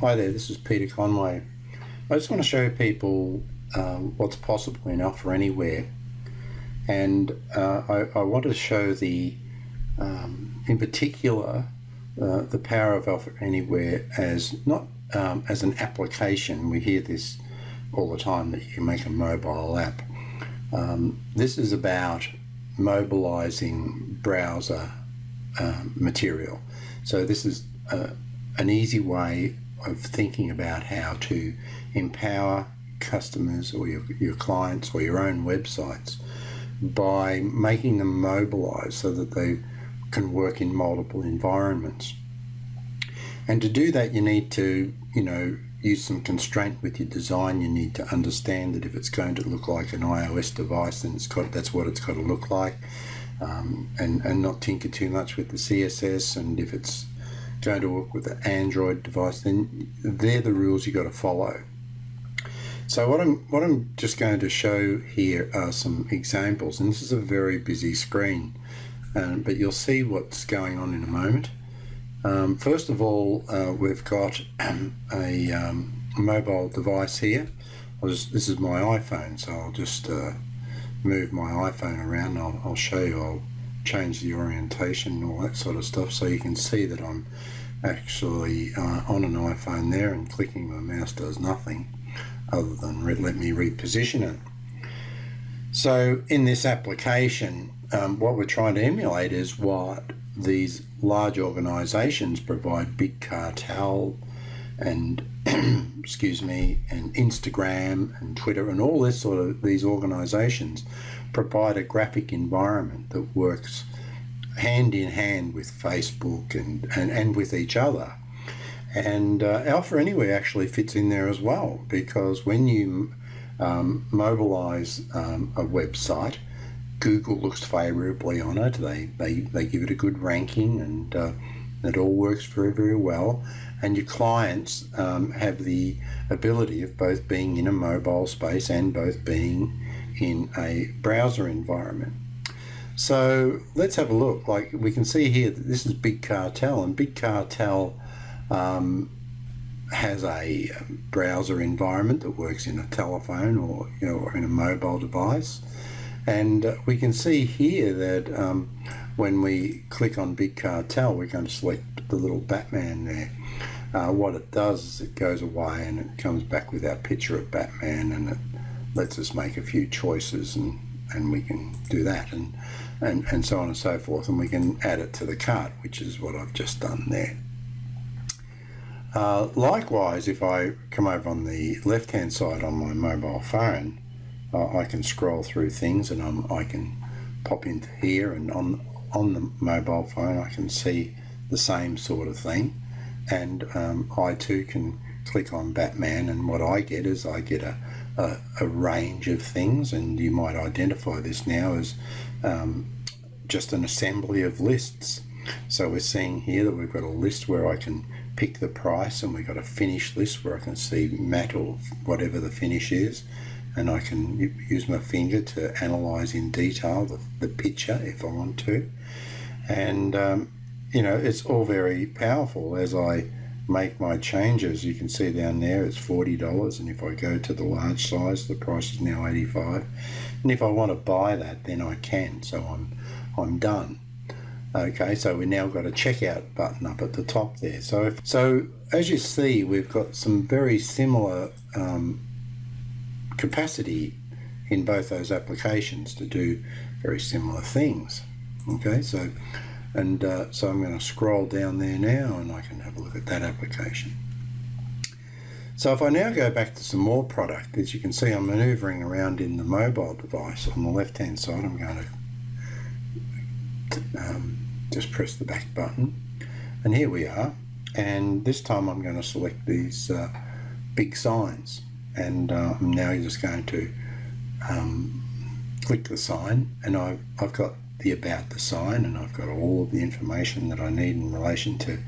Hi there, this is Peter Conway. I just want to show people what's possible in Offer Anywhere, and I want to show in particular, the power of Offer Anywhere as not as an application. We hear this all the time, that you can make a mobile app. This is about mobilizing browser material. So this is an easy way of thinking about how to empower customers or your clients or your own websites by making them mobilize so that they can work in multiple environments. And to do that, you need to, use some constraint with your design. You need to understand that if it's going to look like an iOS device, then that's what it's got to look like, and not tinker too much with the CSS. And if it's going to work with an Android device, then they're the rules you got to follow. So what I'm just going to show here are some examples, and this is a very busy screen, but you'll see what's going on in a moment. First of all, we've got a mobile device here. This is my iPhone, so I'll just move my iPhone around. I'll show you. I'll change the orientation and all that sort of stuff, so you can see that I'm actually on an iPhone there, and clicking my mouse does nothing other than let me reposition it. So in this application, what we're trying to emulate is what these large organizations provide. Big Cartel and excuse me, and Instagram and Twitter and all this sort of, these organizations provide a graphic environment that works hand in hand with Facebook and with each other. And Offer Anywhere actually fits in there as well, because when you mobilize a website, Google looks favorably on it. They give it a good ranking, and it all works very, very well. And your clients have the ability of both being in a mobile space and both being in a browser environment. So let's have a look. Like we can see here that this is Big Cartel, and Big Cartel has a browser environment that works in a telephone or in a mobile device. And we can see here that when we click on Big Cartel, we're going to select the little Batman there. What it does is it goes away and it comes back with our picture of Batman, and it lets us make a few choices, and we can do that, and so on and so forth, and we can add it to the cart, which is what I've just done there. Likewise, if I come over on the left hand side on my mobile phone, I can scroll through things, and I can pop into here, and on the mobile phone I can see the same sort of thing, and I too can click on Batman, and what I get is I get a range of things, and you might identify this now as just an assembly of lists. So we're seeing here that we've got a list where I can pick the price, and we've got a finish list where I can see matte or whatever the finish is, and I can use my finger to analyze in detail the picture if I want to. And it's all very powerful. As I make my changes, you can see down there it's $40, and if I go to the large size, the price is now $85, and if I want to buy that, then I can. So I'm done. Okay, so we now got a checkout button up at the top there. So as you see, we've got some very similar capacity in both those applications to do very similar things. Okay, so I'm going to scroll down there now, and I can have a look at that application. So if I now go back to some more product, as you can see, I'm maneuvering around in the mobile device. On the left hand side, I'm going to just press the back button, and here we are. And this time I'm going to select these big signs, and I'm now just going to click the sign, and I've got the about the sign, and I've got all of the information that I need in relation to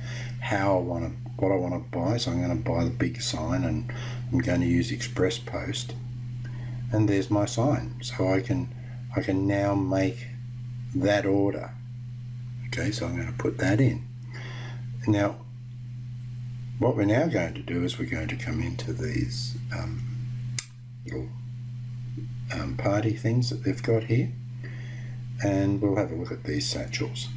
what I want to buy. So I'm going to buy the big sign, and I'm going to use Express Post, and there's my sign. So I can now make that order. Okay, so I'm going to put that in. Now what we're now going to do is we're going to come into these little party things that they've got here, and we'll have a look at these satchels.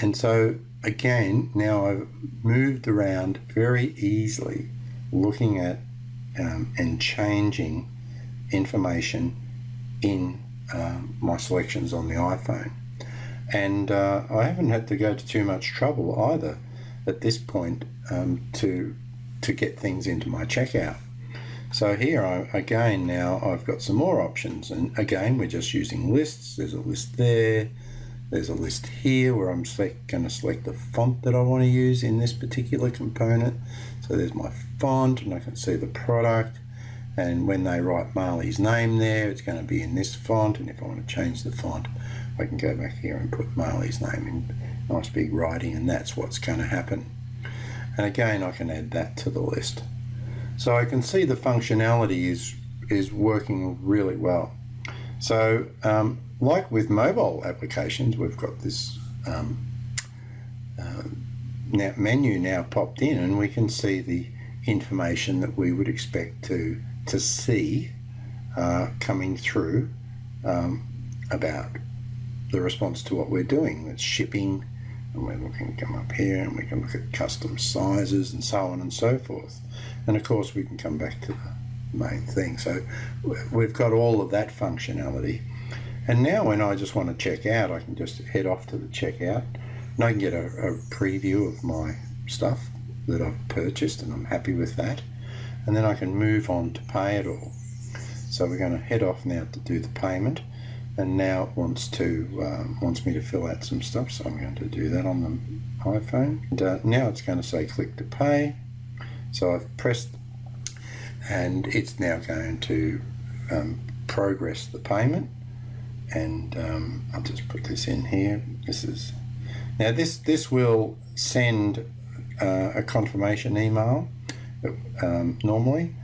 And so again, now I've moved around very easily, looking at and changing information in my selections on the iPhone. And I haven't had to go to too much trouble either at this point to get things into my checkout. So here again, now I've got some more options, and again we're just using lists. There's a list there, there's a list here where I'm going to select the font that I want to use in this particular component. So there's my font, and I can see the product, and when they write Marley's name there, it's going to be in this font, and if I want to change the font, I can go back here and put Marley's name in nice big writing, and that's what's going to happen. And again, I can add that to the list. So I can see the functionality is working really well. So like with mobile applications, we've got this menu now popped in, and we can see the information that we would expect to see coming through about the response to what we're doing. It's shipping, and we're looking to come up here and we can look at custom sizes and so on and so forth. And of course we can come back to the main thing. So we've got all of that functionality. And now when I just want to check out, I can just head off to the checkout, and I can get a preview of my stuff that I've purchased, and I'm happy with that. And then I can move on to pay it all. So we're going to head off now to do the payment, and now it wants me to fill out some stuff, so I'm going to do that on the iPhone. And now it's going to say click to pay. So I've pressed, and it's now going to progress the payment. And I'll just put this in here. This will send a confirmation email normally,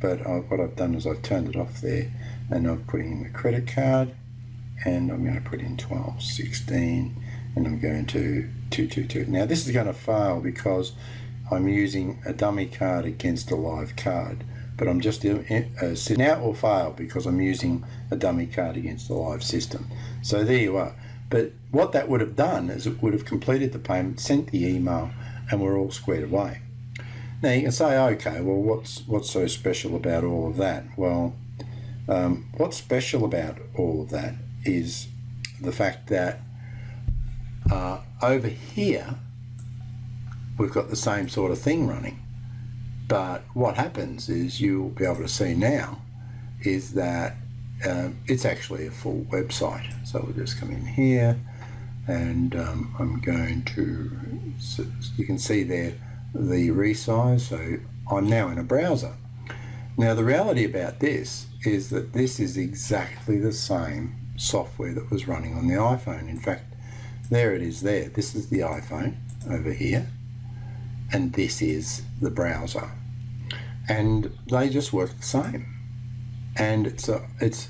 but what I've done is I've turned it off there, and I've put in the credit card, and I'm going to put in 1216, and I'm going to 222. Now this is going to fail because I'm using a dummy card against a live card, but I'm just now it will fail because I'm using a dummy card against a live system. So there you are. But what that would have done is it would have completed the payment, sent the email, and we're all squared away. Now you can say, okay, well, what's so special about all of that? Well, what's special about all of that is the fact that over here we've got the same sort of thing running. But what happens is you'll be able to see now is that it's actually a full website. So we'll just come in here, and I'm going to, so you can see there the resize. So I'm now in a browser. Now the reality about this is that this is exactly the same software that was running on the iPhone. In fact, there it is there. This is the iPhone over here, and this is the browser, and they just work the same, and it's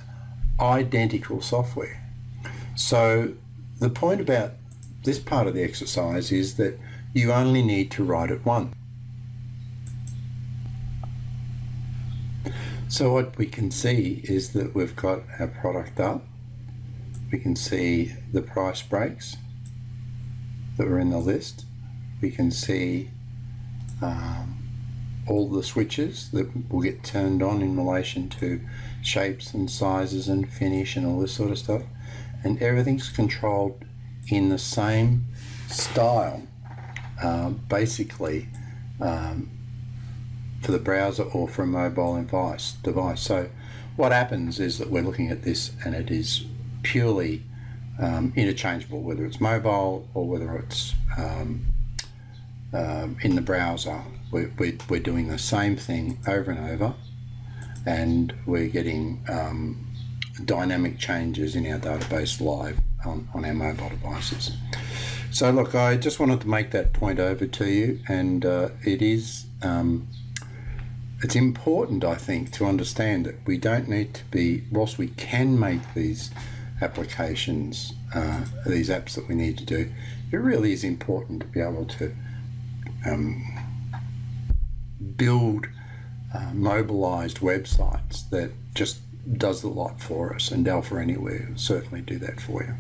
identical software. So the point about this part of the exercise is that you only need to write it once. So what we can see is that we've got our product up. We can see the price breaks that were in the list. We can see all the switches that will get turned on in relation to shapes and sizes and finish and all this sort of stuff. And everything's controlled in the same style, basically, for the browser or for a mobile device. So what happens is that we're looking at this, and it is purely interchangeable, whether it's mobile or whether it's in the browser. We're doing the same thing over and over, and we're getting dynamic changes in our database live on our mobile devices. So look, I just wanted to make that point over to you, and it's important, I think, to understand that we don't need to be, whilst we can make these applications, these apps that we need to do, it really is important to be able to build mobilized websites that just does a lot for us, and Alpha Anywhere will certainly do that for you.